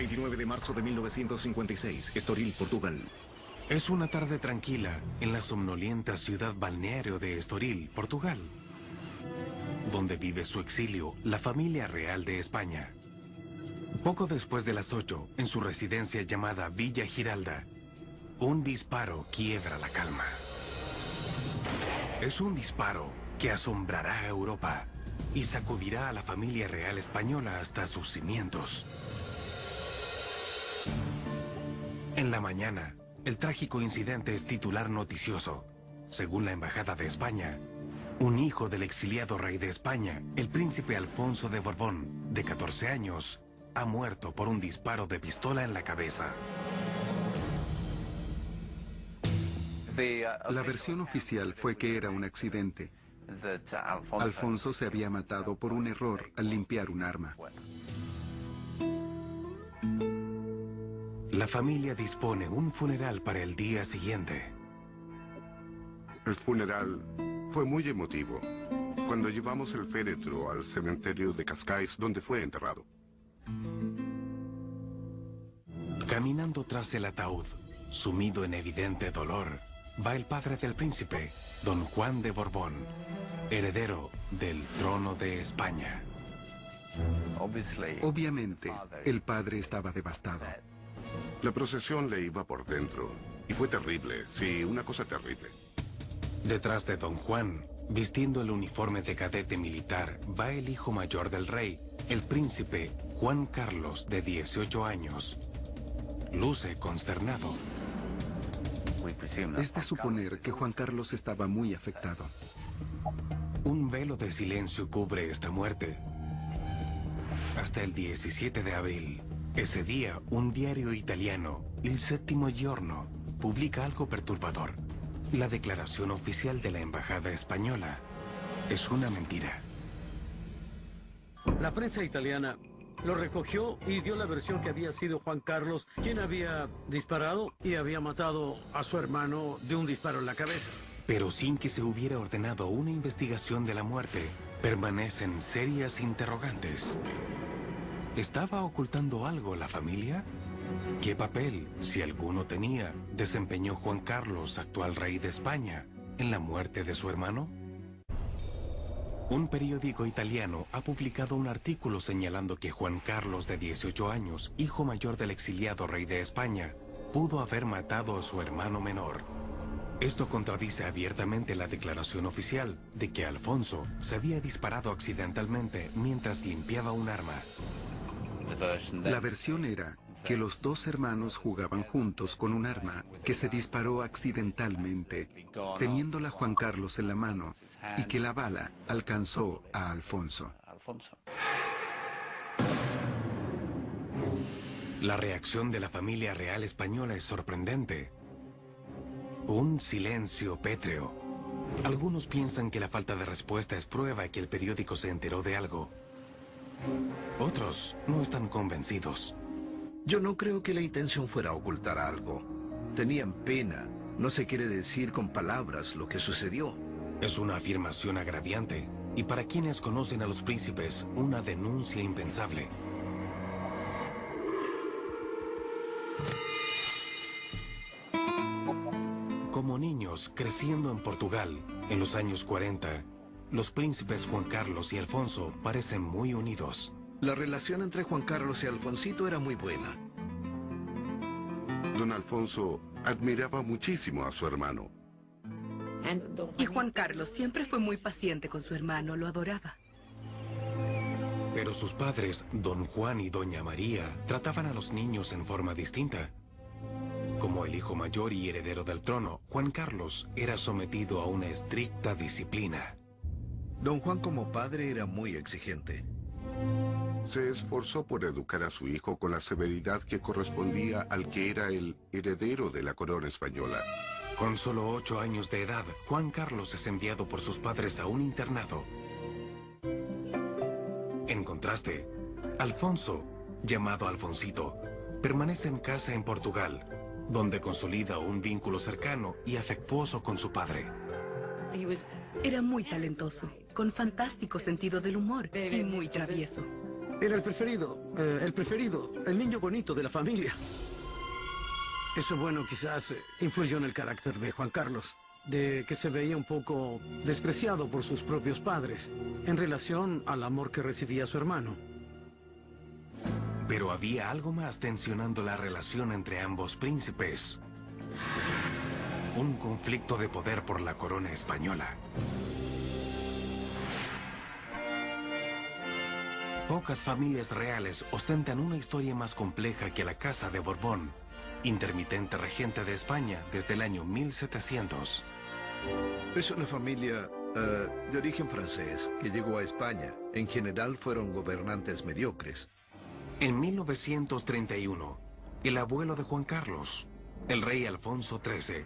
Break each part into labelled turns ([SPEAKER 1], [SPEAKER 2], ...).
[SPEAKER 1] 29 de marzo de 1956, Estoril, Portugal.
[SPEAKER 2] Es una tarde tranquila en la somnolienta ciudad balneario de Estoril, Portugal, donde vive su exilio la familia real de España. Poco después de las 8, en su residencia llamada Villa Giralda, un disparo quiebra la calma. Es un disparo que asombrará a Europa y sacudirá a la familia real española hasta sus cimientos. En la mañana, el trágico incidente es titular noticioso. Según la Embajada de España, un hijo del exiliado rey de España, el príncipe Alfonso de Borbón, de 14 años, ha muerto por un disparo de pistola en la cabeza.
[SPEAKER 3] La versión oficial fue que era un accidente. Alfonso se había matado por un error al limpiar un arma.
[SPEAKER 2] La familia dispone un funeral para el día siguiente.
[SPEAKER 4] El funeral fue muy emotivo. Cuando llevamos el féretro al cementerio de Cascais, donde fue enterrado.
[SPEAKER 2] Caminando tras el ataúd, sumido en evidente dolor, va el padre del príncipe, don Juan de Borbón, heredero del trono de España.
[SPEAKER 3] Obviamente, el padre estaba devastado.
[SPEAKER 4] La procesión le iba por dentro. Y fue terrible, sí, una cosa terrible.
[SPEAKER 2] Detrás de don Juan, vistiendo el uniforme de cadete militar, va el hijo mayor del rey, el príncipe Juan Carlos, de 18 años. Luce consternado.
[SPEAKER 3] Es de suponer que Juan Carlos estaba muy afectado.
[SPEAKER 2] Un velo de silencio cubre esta muerte. Hasta el 17 de abril. Ese día, un diario italiano, Il Settimo Giorno, publica algo perturbador. La declaración oficial de la Embajada Española es una mentira.
[SPEAKER 5] La prensa italiana lo recogió y dio la versión que había sido Juan Carlos quien había disparado y había matado a su hermano de un disparo en la cabeza.
[SPEAKER 2] Pero sin que se hubiera ordenado una investigación de la muerte, permanecen serias interrogantes. ¿Estaba ocultando algo la familia? ¿Qué papel, si alguno tenía, desempeñó Juan Carlos, actual rey de España, en la muerte de su hermano? Un periódico italiano ha publicado un artículo señalando que Juan Carlos, de 18 años, hijo mayor del exiliado rey de España, pudo haber matado a su hermano menor. Esto contradice abiertamente la declaración oficial de que Alfonso se había disparado accidentalmente mientras limpiaba un arma.
[SPEAKER 3] La versión era que los dos hermanos jugaban juntos con un arma que se disparó accidentalmente, teniéndola Juan Carlos en la mano, y que la bala alcanzó a Alfonso.
[SPEAKER 2] La reacción de la familia real española es sorprendente. Un silencio pétreo. Algunos piensan que la falta de respuesta es prueba de que el periódico se enteró de algo. Otros no están convencidos.
[SPEAKER 6] Yo no creo que la intención fuera ocultar algo. Tenían pena. No se quiere decir con palabras lo que sucedió.
[SPEAKER 2] Es una afirmación agraviante, y para quienes conocen a los príncipes, una denuncia impensable. Como niños, creciendo en Portugal, en los años 40, los príncipes Juan Carlos y Alfonso parecen muy unidos.
[SPEAKER 6] La relación entre Juan Carlos y Alfonsito era muy buena.
[SPEAKER 4] Don Alfonso admiraba muchísimo a su hermano.
[SPEAKER 7] Y Juan Carlos siempre fue muy paciente con su hermano, lo adoraba.
[SPEAKER 2] Pero sus padres, don Juan y doña María, trataban a los niños en forma distinta. Como el hijo mayor y heredero del trono, Juan Carlos era sometido a una estricta disciplina.
[SPEAKER 6] Don Juan como padre era muy exigente.
[SPEAKER 4] Se esforzó por educar a su hijo con la severidad que correspondía al que era el heredero de la corona española.
[SPEAKER 2] Con solo 8 años de edad, Juan Carlos es enviado por sus padres a un internado. En contraste, Alfonso, llamado Alfonsito, permanece en casa en Portugal, donde consolida un vínculo cercano y afectuoso con su padre.
[SPEAKER 7] Era muy talentoso, con fantástico sentido del humor y muy travieso.
[SPEAKER 5] Era el preferido, el niño bonito de la familia. Eso, bueno, quizás influyó en el carácter de Juan Carlos, de que se veía un poco despreciado por sus propios padres en relación al amor que recibía su hermano.
[SPEAKER 2] Pero había algo más tensionando la relación entre ambos príncipes. Un conflicto de poder por la corona española. Pocas familias reales ostentan una historia más compleja que la Casa de Borbón, intermitente regente de España desde el año 1700.
[SPEAKER 6] Es una familia de origen francés que llegó a España. En general fueron gobernantes mediocres.
[SPEAKER 2] En 1931, el abuelo de Juan Carlos, el rey Alfonso XIII,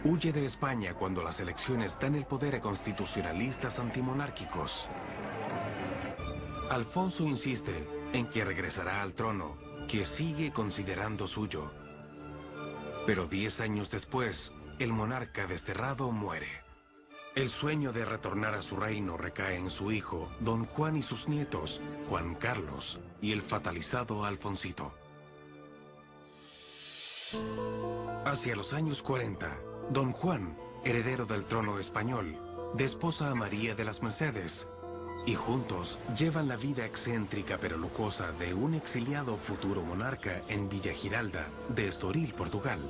[SPEAKER 2] huye de España cuando las elecciones dan el poder a constitucionalistas antimonárquicos. Alfonso insiste en que regresará al trono, que sigue considerando suyo. Pero 10 años después, el monarca desterrado muere. El sueño de retornar a su reino recae en su hijo, Don Juan, y sus nietos, Juan Carlos y el fatalizado Alfonsito. Hacia los años 40, Don Juan, heredero del trono español, desposa a María de las Mercedes, y juntos llevan la vida excéntrica pero lujosa de un exiliado futuro monarca en Villa Giralda, de Estoril, Portugal.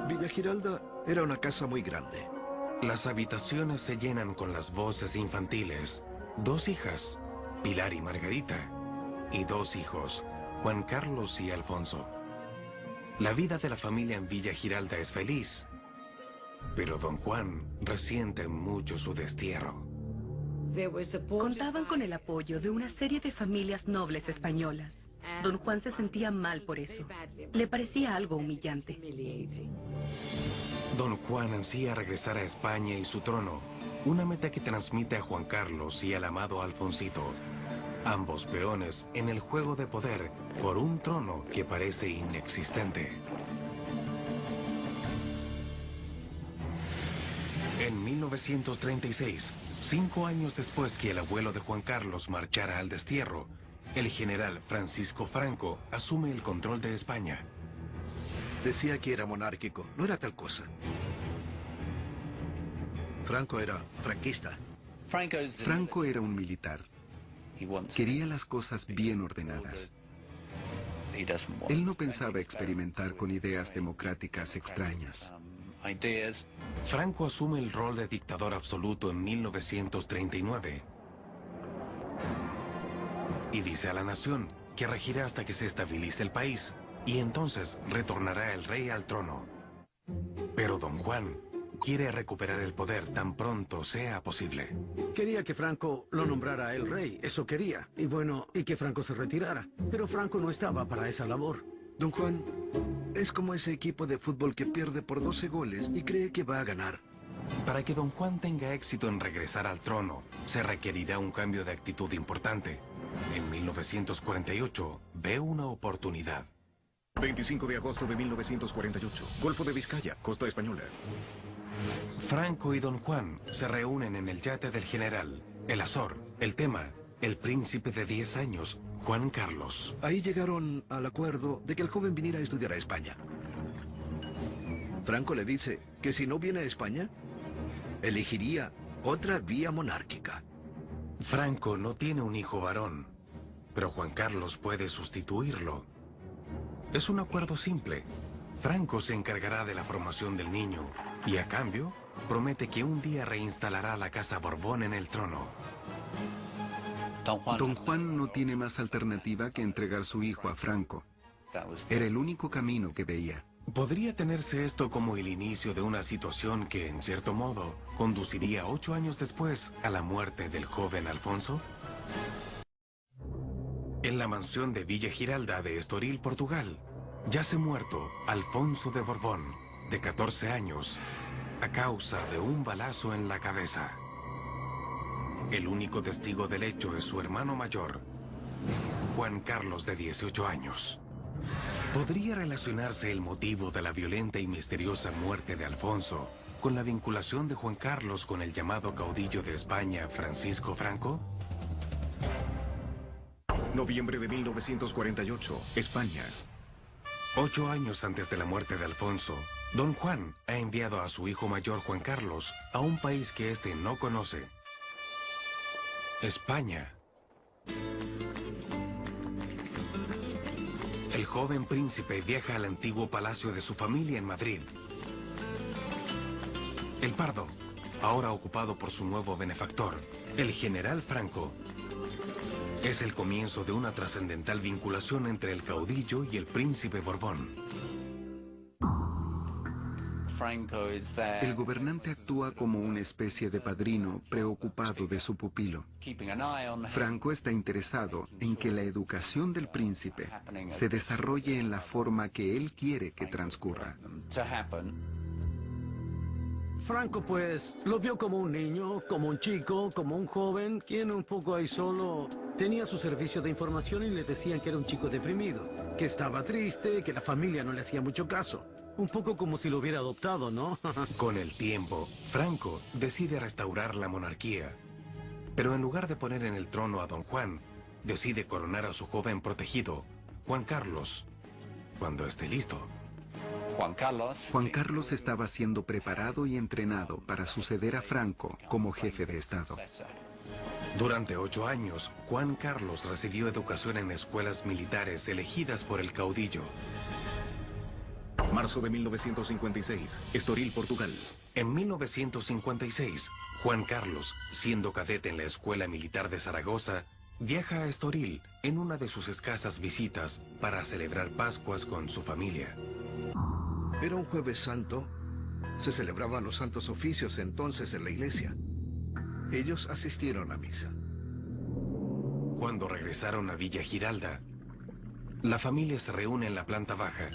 [SPEAKER 6] Villa Giralda era una casa muy grande.
[SPEAKER 2] Las habitaciones se llenan con las voces infantiles. 2 hijas, Pilar y Margarita, y 2 hijos, Juan Carlos y Alfonso. La vida de la familia en Villa Giralda es feliz, pero Don Juan resiente mucho su destierro.
[SPEAKER 7] Contaban con el apoyo de una serie de familias nobles españolas. Don Juan se sentía mal por eso. Le parecía algo humillante.
[SPEAKER 2] Don Juan ansía regresar a España y su trono, una meta que transmite a Juan Carlos y al amado Alfonsito, ambos peones en el juego de poder por un trono que parece inexistente. En 1936, 5 años después que el abuelo de Juan Carlos marchara al destierro, el general Francisco Franco asume el control de España.
[SPEAKER 6] Decía que era monárquico, no era tal cosa. Franco era franquista.
[SPEAKER 3] Franco era un militar. Quería las cosas bien ordenadas. Él no pensaba experimentar con ideas democráticas extrañas.
[SPEAKER 2] Franco asume el rol de dictador absoluto en 1939 y dice a la nación que regirá hasta que se estabilice el país y entonces retornará el rey al trono. Pero Don Juan quiere recuperar el poder tan pronto sea posible.
[SPEAKER 5] Quería que Franco lo nombrara el rey, eso quería. Y bueno, y que Franco se retirara. Pero Franco no estaba para esa labor.
[SPEAKER 6] Don Juan es como ese equipo de fútbol que pierde por 12 goles y cree que va a ganar.
[SPEAKER 2] Para que Don Juan tenga éxito en regresar al trono, se requerirá un cambio de actitud importante. En 1948, ve una oportunidad.
[SPEAKER 1] 25 de agosto de 1948, Golfo de Vizcaya, costa española.
[SPEAKER 2] Franco y Don Juan se reúnen en el yate del general, el Azor. El tema, el príncipe de 10 años, Juan Carlos.
[SPEAKER 6] Ahí llegaron al acuerdo de que el joven viniera a estudiar a España. Franco le dice que si no viene a España, elegiría otra vía monárquica.
[SPEAKER 2] Franco no tiene un hijo varón, pero Juan Carlos puede sustituirlo. Es un acuerdo simple. Franco se encargará de la formación del niño y a cambio promete que un día reinstalará la casa Borbón en el trono.
[SPEAKER 3] Don Juan no tiene más alternativa que entregar su hijo a Franco. Era el único camino que veía.
[SPEAKER 2] ¿Podría tenerse esto como el inicio de una situación que, en cierto modo, conduciría 8 años después a la muerte del joven Alfonso? En la mansión de Villa Giralda de Estoril, Portugal, yace muerto Alfonso de Borbón, de 14 años, a causa de un balazo en la cabeza. El único testigo del hecho es su hermano mayor, Juan Carlos, de 18 años. ¿Podría relacionarse el motivo de la violenta y misteriosa muerte de Alfonso con la vinculación de Juan Carlos con el llamado caudillo de España, Francisco Franco?
[SPEAKER 1] Noviembre de 1948, España.
[SPEAKER 2] 8 años antes de la muerte de Alfonso, Don Juan ha enviado a su hijo mayor Juan Carlos a un país que éste no conoce. España. El joven príncipe viaja al antiguo palacio de su familia en Madrid. El Pardo, ahora ocupado por su nuevo benefactor, el general Franco. Es el comienzo de una trascendental vinculación entre el caudillo y el príncipe Borbón.
[SPEAKER 3] El gobernante actúa como una especie de padrino preocupado de su pupilo. Franco está interesado en que la educación del príncipe se desarrolle en la forma que él quiere que transcurra.
[SPEAKER 5] Franco, pues, lo vio como un niño, como un chico, como un joven, quien un poco ahí solo tenía su servicio de información y le decían que era un chico deprimido, que estaba triste, que la familia no le hacía mucho caso. Un poco como si lo hubiera adoptado, ¿no?
[SPEAKER 2] Con el tiempo, Franco decide restaurar la monarquía. Pero en lugar de poner en el trono a Don Juan, decide coronar a su joven protegido, Juan Carlos, cuando esté listo.
[SPEAKER 3] Juan Carlos estaba siendo preparado y entrenado para suceder a Franco como jefe de Estado.
[SPEAKER 2] Durante 8 años, Juan Carlos recibió educación en escuelas militares elegidas por el caudillo.
[SPEAKER 1] Marzo de 1956, Estoril, Portugal.
[SPEAKER 2] En 1956, Juan Carlos, siendo cadete en la Escuela Militar de Zaragoza, viaja a Estoril en una de sus escasas visitas para celebrar Pascuas con su familia.
[SPEAKER 6] Era un Jueves Santo. Se celebraban los santos oficios entonces en la iglesia. Ellos asistieron a misa.
[SPEAKER 2] Cuando regresaron a Villa Giralda, la familia se reúne en la planta baja.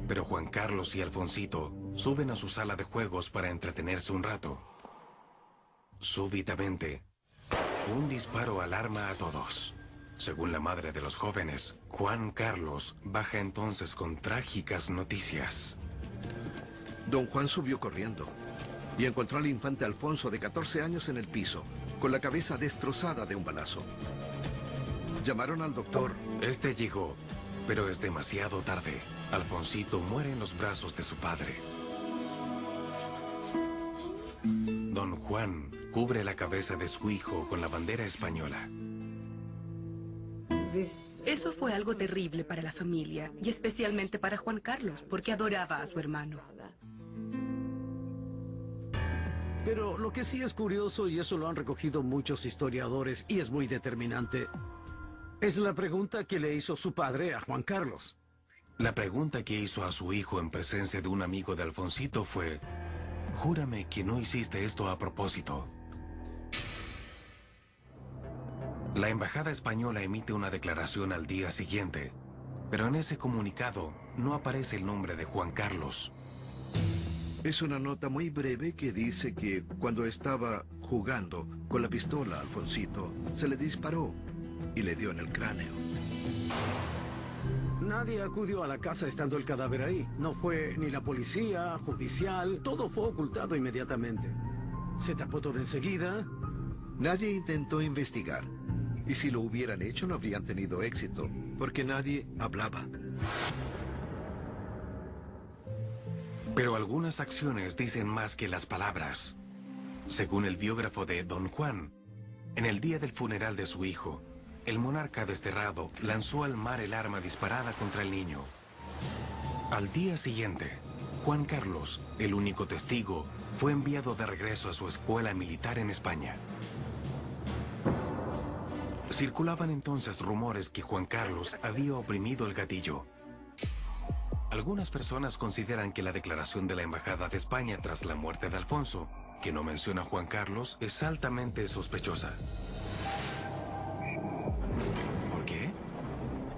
[SPEAKER 2] Pero Juan Carlos y Alfonsito suben a su sala de juegos para entretenerse un rato. Súbitamente, un disparo alarma a todos. Según la madre de los jóvenes, Juan Carlos baja entonces con trágicas noticias.
[SPEAKER 6] Don Juan subió corriendo y encontró al infante Alfonso de 14 años en el piso, con la cabeza destrozada de un balazo. Llamaron al doctor.
[SPEAKER 2] Este llegó, pero es demasiado tarde. Alfonsito muere en los brazos de su padre. Don Juan cubre la cabeza de su hijo con la bandera española.
[SPEAKER 7] Eso fue algo terrible para la familia, y especialmente para Juan Carlos, porque adoraba a su hermano.
[SPEAKER 5] Pero lo que sí es curioso, y eso lo han recogido muchos historiadores, y es muy determinante, es la pregunta que le hizo su padre a Juan Carlos.
[SPEAKER 2] La pregunta que hizo a su hijo en presencia de un amigo de Alfonsito fue: júrame que no hiciste esto a propósito. La embajada española emite una declaración al día siguiente, pero en ese comunicado no aparece el nombre de Juan Carlos.
[SPEAKER 6] Es una nota muy breve que dice que cuando estaba jugando con la pistola a Alfonsito, se le disparó y le dio en el cráneo.
[SPEAKER 5] Nadie acudió a la casa estando el cadáver ahí. No fue ni la policía, judicial, todo fue ocultado inmediatamente. Se tapó todo enseguida.
[SPEAKER 6] Nadie intentó investigar. Y si lo hubieran hecho no habrían tenido éxito, porque nadie hablaba.
[SPEAKER 2] Pero algunas acciones dicen más que las palabras. Según el biógrafo de Don Juan, en el día del funeral de su hijo, el monarca desterrado lanzó al mar el arma disparada contra el niño. Al día siguiente, Juan Carlos, el único testigo, fue enviado de regreso a su escuela militar en España. Circulaban entonces rumores que Juan Carlos había oprimido el gatillo. Algunas personas consideran que la declaración de la Embajada de España tras la muerte de Alfonso, que no menciona a Juan Carlos, es altamente sospechosa. ¿Por qué?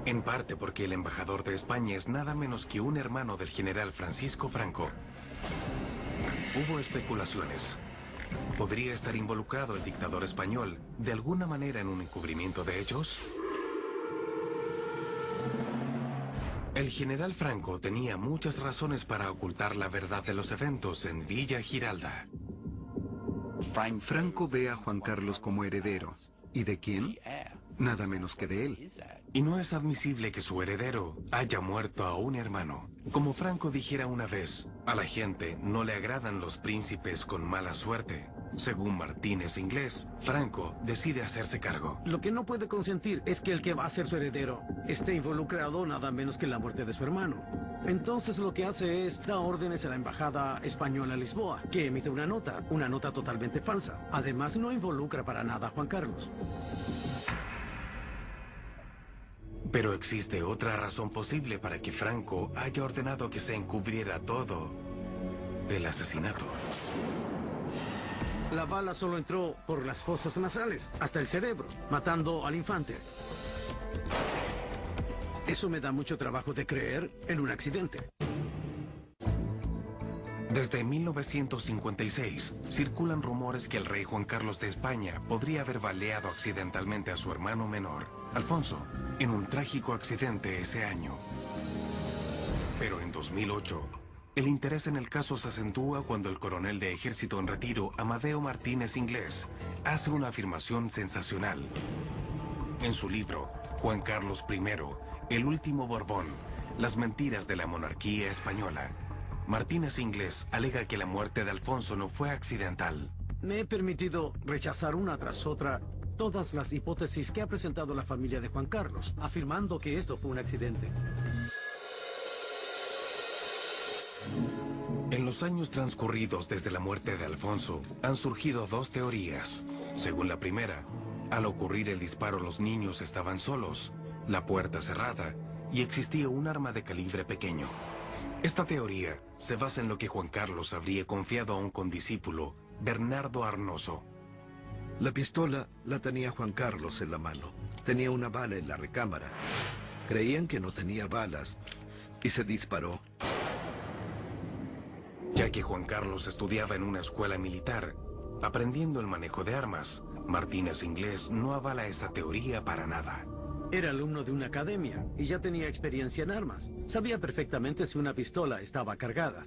[SPEAKER 2] En parte porque el embajador de España es nada menos que un hermano del general Francisco Franco. Hubo especulaciones. ¿Podría estar involucrado el dictador español de alguna manera en un encubrimiento de hechos? El general Franco tenía muchas razones para ocultar la verdad de los eventos en Villa Giralda.
[SPEAKER 3] Franco ve a Juan Carlos como heredero. ¿Y de quién? nada menos que de él.
[SPEAKER 2] Y no es admisible que su heredero haya muerto a un hermano. Como Franco dijera una vez, a la gente no le agradan los príncipes con mala suerte. Según Martínez Inglés, Franco decide hacerse cargo.
[SPEAKER 5] Lo que no puede consentir es que el que va a ser su heredero esté involucrado nada menos que en la muerte de su hermano. Entonces lo que hace es da órdenes a la embajada española en Lisboa, que emite una nota totalmente falsa. Además no involucra para nada a Juan Carlos.
[SPEAKER 2] Pero existe otra razón posible para que Franco haya ordenado que se encubriera todo el asesinato.
[SPEAKER 5] La bala solo entró por las fosas nasales, hasta el cerebro, matando al infante. Eso me da mucho trabajo de creer en un accidente.
[SPEAKER 2] Desde 1956, circulan rumores que el rey Juan Carlos de España podría haber baleado accidentalmente a su hermano menor, Alfonso, en un trágico accidente ese año. Pero en 2008, el interés en el caso se acentúa cuando el coronel de ejército en retiro, Amadeo Martínez Inglés, hace una afirmación sensacional. En su libro, Juan Carlos I, el último Borbón, las mentiras de la monarquía española, Martínez Inglés alega que la muerte de Alfonso no fue accidental.
[SPEAKER 5] Me he permitido rechazar una tras otra todas las hipótesis que ha presentado la familia de Juan Carlos, afirmando que esto fue un accidente.
[SPEAKER 2] En los años transcurridos desde la muerte de Alfonso, han surgido dos teorías. Según la primera, al ocurrir el disparo los niños estaban solos, la puerta cerrada y existía un arma de calibre pequeño. Esta teoría se basa en lo que Juan Carlos habría confiado a un condiscípulo, Bernardo Arnoso.
[SPEAKER 6] La pistola la tenía Juan Carlos en la mano. Tenía una bala en la recámara. Creían que no tenía balas y se disparó.
[SPEAKER 2] Ya que Juan Carlos estudiaba en una escuela militar, aprendiendo el manejo de armas, Martínez Inglés no avala esta teoría para nada.
[SPEAKER 5] Era alumno de una academia y ya tenía experiencia en armas. Sabía perfectamente si una pistola estaba cargada.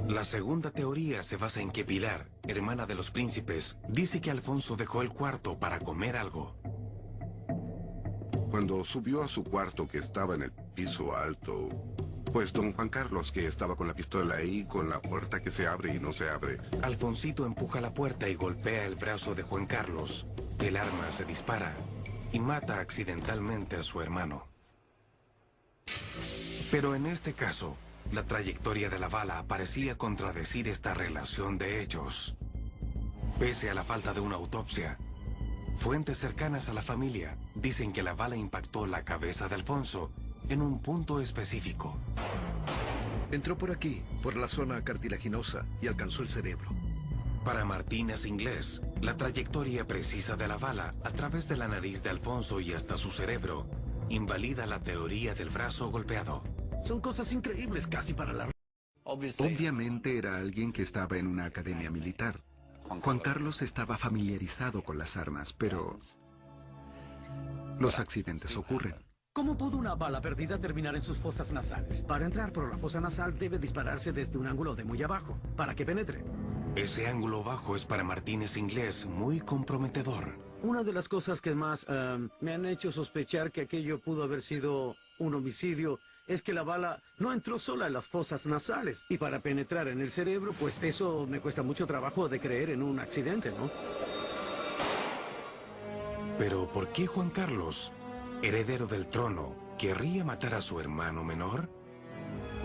[SPEAKER 2] La segunda teoría se basa en que Pilar, hermana de los príncipes, dice que Alfonso dejó el cuarto para comer algo.
[SPEAKER 4] Cuando subió a su cuarto, que estaba en el piso alto, pues don Juan Carlos, que estaba con la pistola ahí, con la puerta que se abre y no se abre.
[SPEAKER 2] Alfonsito empuja la puerta y golpea el brazo de Juan Carlos. El arma se dispara y mata accidentalmente a su hermano. Pero en este caso, la trayectoria de la bala parecía contradecir esta relación de hechos. Pese a la falta de una autopsia, fuentes cercanas a la familia dicen que la bala impactó la cabeza de Alfonso en un punto específico.
[SPEAKER 6] Entró por aquí, por la zona cartilaginosa, y alcanzó el cerebro.
[SPEAKER 2] Para Martínez Inglés, la trayectoria precisa de la bala a través de la nariz de Alfonso y hasta su cerebro invalida la teoría del brazo golpeado.
[SPEAKER 5] Son cosas increíbles casi para la...
[SPEAKER 3] Obviamente era alguien que estaba en una academia militar. Juan Carlos estaba familiarizado con las armas, pero los accidentes ocurren.
[SPEAKER 5] ¿Cómo pudo una bala perdida terminar en sus fosas nasales? Para entrar por la fosa nasal debe dispararse desde un ángulo de muy abajo, para que penetre.
[SPEAKER 2] Ese ángulo bajo es para Martínez Inglés muy comprometedor.
[SPEAKER 5] Una de las cosas que más me han hecho sospechar que aquello pudo haber sido un homicidio es que la bala no entró sola en las fosas nasales. Y para penetrar en el cerebro, pues eso me cuesta mucho trabajo de creer en un accidente, ¿no?
[SPEAKER 2] Pero ¿por qué Juan Carlos, heredero del trono, querría matar a su hermano menor?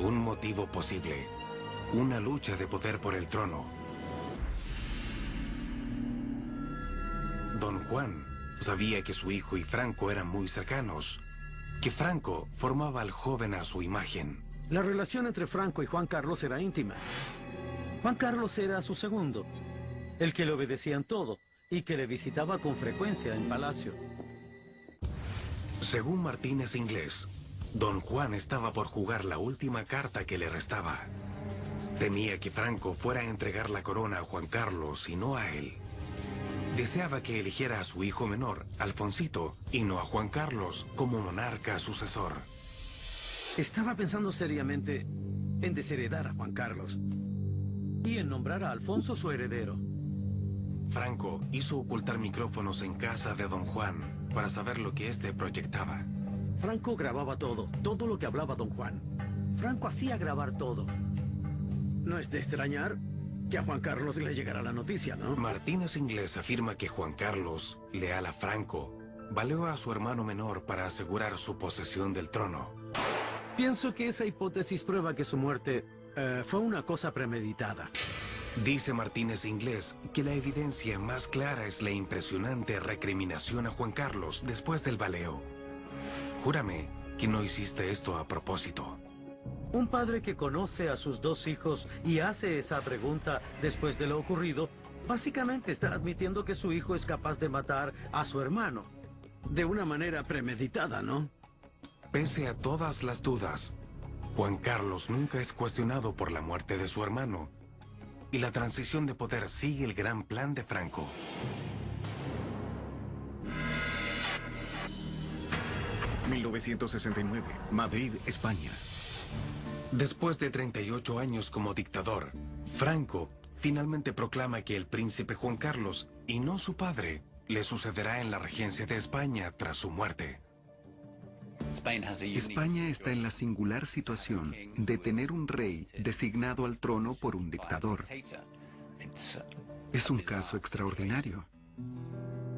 [SPEAKER 2] Un motivo posible. Una lucha de poder por el trono. Don Juan sabía que su hijo y Franco eran muy cercanos, que Franco formaba al joven a su imagen.
[SPEAKER 5] La relación entre Franco y Juan Carlos era íntima. Juan Carlos era su segundo, el que le obedecía en todo y que le visitaba con frecuencia en palacio.
[SPEAKER 2] Según Martínez Inglés, Don Juan estaba por jugar la última carta que le restaba. Temía que Franco fuera a entregar la corona a Juan Carlos y no a él. Deseaba que eligiera a su hijo menor, Alfonsito, y no a Juan Carlos como monarca sucesor.
[SPEAKER 5] Estaba pensando seriamente en desheredar a Juan Carlos y en nombrar a Alfonso su heredero.
[SPEAKER 2] Franco hizo ocultar micrófonos en casa de don Juan para saber lo que éste proyectaba.
[SPEAKER 5] Franco grababa todo lo que hablaba don Juan. Franco hacía grabar todo. No es de extrañar que a Juan Carlos le llegara la noticia, ¿no?
[SPEAKER 2] Martínez Inglés afirma que Juan Carlos, leal a Franco, baleó a su hermano menor para asegurar su posesión del trono.
[SPEAKER 5] Pienso que esa hipótesis prueba que su muerte fue una cosa premeditada.
[SPEAKER 2] Dice Martínez Inglés que la evidencia más clara es la impresionante recriminación a Juan Carlos después del baleo. Júrame que no hiciste esto a propósito.
[SPEAKER 5] Un padre que conoce a sus dos hijos y hace esa pregunta después de lo ocurrido, básicamente está admitiendo que su hijo es capaz de matar a su hermano. De una manera premeditada, ¿no?
[SPEAKER 2] Pese a todas las dudas, Juan Carlos nunca es cuestionado por la muerte de su hermano. Y la transición de poder sigue el gran plan de Franco.
[SPEAKER 1] ...1969, Madrid, España.
[SPEAKER 2] Después de 38 años como dictador, Franco finalmente proclama que el príncipe Juan Carlos, y no su padre, le sucederá en la regencia de España tras su muerte.
[SPEAKER 3] España está en la singular situación de tener un rey designado al trono por un dictador. Es un caso extraordinario.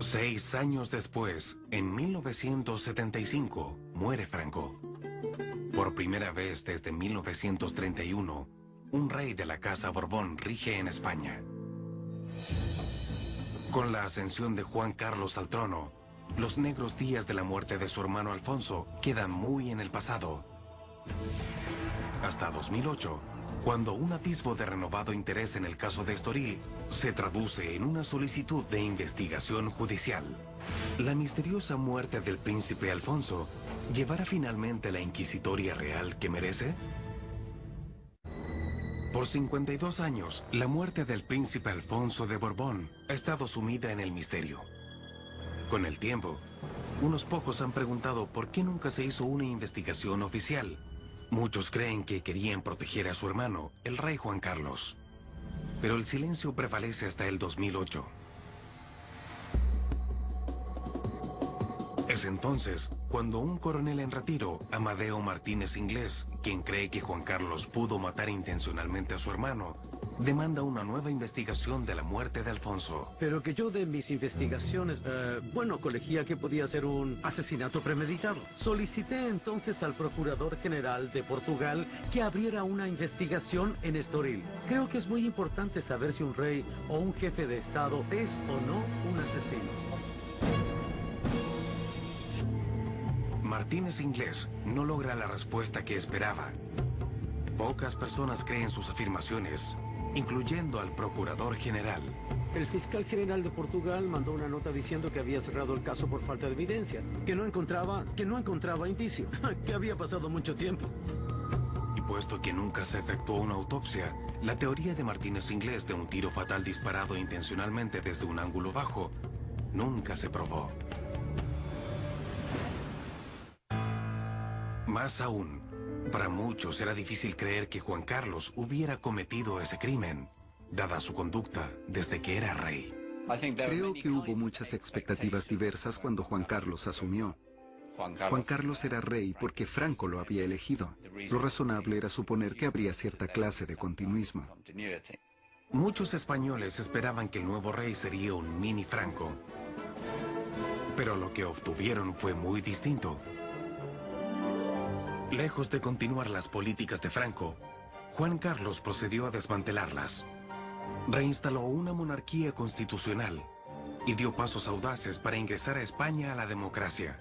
[SPEAKER 2] 6 años después, en 1975, muere Franco. Por primera vez desde 1931, un rey de la Casa Borbón rige en España. Con la ascensión de Juan Carlos al trono, los negros días de la muerte de su hermano Alfonso quedan muy en el pasado. Hasta 2008, cuando un atisbo de renovado interés en el caso de Estoril se traduce en una solicitud de investigación judicial. ¿La misteriosa muerte del príncipe Alfonso llevará finalmente la inquisitoria real que merece? Por 52 años, la muerte del príncipe Alfonso de Borbón ha estado sumida en el misterio. Con el tiempo, unos pocos han preguntado por qué nunca se hizo una investigación oficial. Muchos creen que querían proteger a su hermano, el rey Juan Carlos. Pero el silencio prevalece hasta el 2008. Es entonces cuando un coronel en retiro, Amadeo Martínez Inglés, quien cree que Juan Carlos pudo matar intencionalmente a su hermano, demanda una nueva investigación de la muerte de Alfonso.
[SPEAKER 5] Pero que yo de mis investigaciones, colegía que podía ser un asesinato premeditado. Solicité entonces al Procurador General de Portugal que abriera una investigación en Estoril. Creo que es muy importante saber si un rey o un jefe de Estado es o no un asesino.
[SPEAKER 2] Martínez Inglés no logra la respuesta que esperaba. Pocas personas creen sus afirmaciones, incluyendo al Procurador General.
[SPEAKER 5] El fiscal general de Portugal mandó una nota diciendo que había cerrado el caso por falta de evidencia, que no encontraba indicio, que había pasado mucho tiempo.
[SPEAKER 2] Y puesto que nunca se efectuó una autopsia, la teoría de Martínez Inglés de un tiro fatal disparado intencionalmente desde un ángulo bajo nunca se probó. Más aún, para muchos era difícil creer que Juan Carlos hubiera cometido ese crimen, dada su conducta desde que era rey.
[SPEAKER 3] Creo que hubo muchas expectativas diversas cuando Juan Carlos asumió. Juan Carlos era rey porque Franco lo había elegido. Lo razonable era suponer que habría cierta clase de continuismo.
[SPEAKER 2] Muchos españoles esperaban que el nuevo rey sería un mini Franco. Pero lo que obtuvieron fue muy distinto. Lejos de continuar las políticas de Franco, Juan Carlos procedió a desmantelarlas. Reinstaló una monarquía constitucional y dio pasos audaces para ingresar a España a la democracia.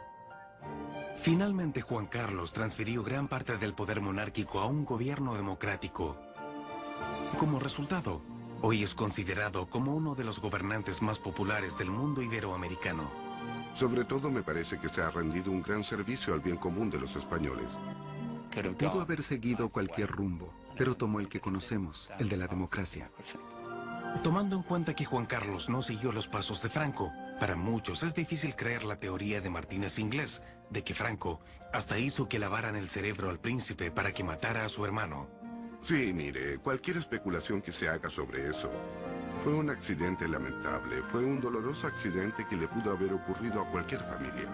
[SPEAKER 2] Finalmente, Juan Carlos transfirió gran parte del poder monárquico a un gobierno democrático. Como resultado, hoy es considerado como uno de los gobernantes más populares del mundo iberoamericano.
[SPEAKER 4] Sobre todo me parece que se ha rendido un gran servicio al bien común de los españoles.
[SPEAKER 3] Pudo haber seguido cualquier rumbo, pero tomó el que conocemos, el de la democracia.
[SPEAKER 2] Tomando en cuenta que Juan Carlos no siguió los pasos de Franco, para muchos es difícil creer la teoría de Martínez Inglés de que Franco hasta hizo que lavaran el cerebro al príncipe para que matara a su hermano.
[SPEAKER 4] Sí, mire, cualquier especulación que se haga sobre eso Fue un accidente lamentable, fue un doloroso accidente que le pudo haber ocurrido a cualquier familia.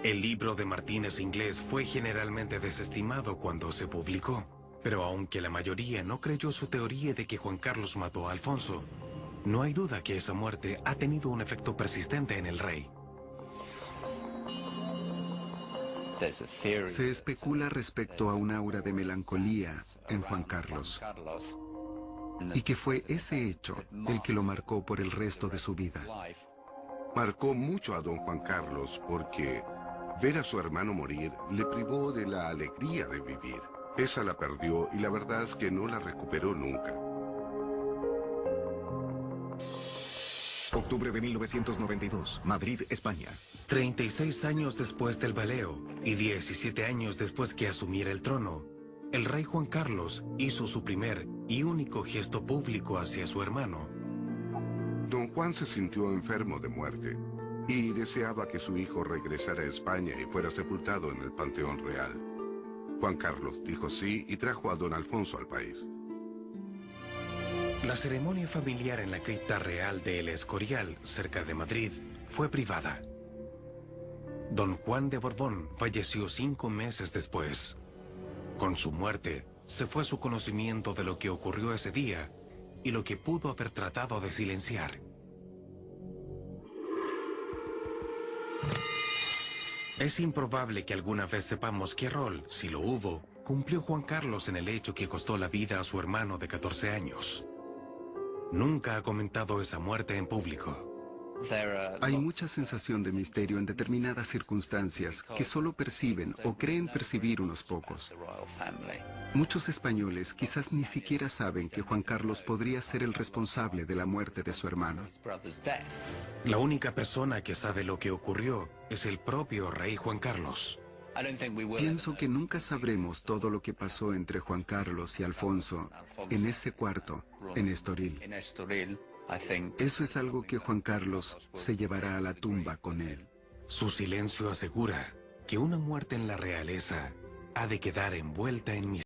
[SPEAKER 2] El libro de Martínez inglés fue generalmente desestimado cuando se publicó, pero aunque la mayoría no creyó su teoría de que Juan Carlos mató a Alfonso, no hay duda que esa muerte ha tenido un efecto persistente en el rey.
[SPEAKER 3] Se especula respecto a un aura de melancolía en Juan Carlos, y que fue ese hecho el que lo marcó por el resto de su vida.
[SPEAKER 4] Marcó mucho a don Juan Carlos porque ver a su hermano morir le privó de la alegría de vivir. Esa la perdió y la verdad es que no la recuperó nunca.
[SPEAKER 1] Octubre de 1992, Madrid, España.
[SPEAKER 2] 36 años después del veleo y 17 años después que asumiera el trono, el rey Juan Carlos hizo su primer y único gesto público hacia su hermano.
[SPEAKER 4] Don Juan se sintió enfermo de muerte y deseaba que su hijo regresara a España y fuera sepultado en el Panteón Real. Juan Carlos dijo sí y trajo a don Alfonso al país.
[SPEAKER 2] La ceremonia familiar en la cripta real de El Escorial, cerca de Madrid, fue privada. Don Juan de Borbón falleció 5 meses después. Con su muerte, se fue su conocimiento de lo que ocurrió ese día y lo que pudo haber tratado de silenciar. Es improbable que alguna vez sepamos qué rol, si lo hubo, cumplió Juan Carlos en el hecho que costó la vida a su hermano de 14 años. Nunca ha comentado esa muerte en público.
[SPEAKER 3] Hay mucha sensación de misterio en determinadas circunstancias que solo perciben o creen percibir unos pocos. Muchos españoles quizás ni siquiera saben que Juan Carlos podría ser el responsable de la muerte de su hermano.
[SPEAKER 2] La única persona que sabe lo que ocurrió es el propio rey Juan Carlos.
[SPEAKER 3] Pienso que nunca sabremos todo lo que pasó entre Juan Carlos y Alfonso en ese cuarto, en Estoril. Eso es algo que Juan Carlos se llevará a la tumba con él.
[SPEAKER 2] Su silencio asegura que una muerte en la realeza ha de quedar envuelta en misterio.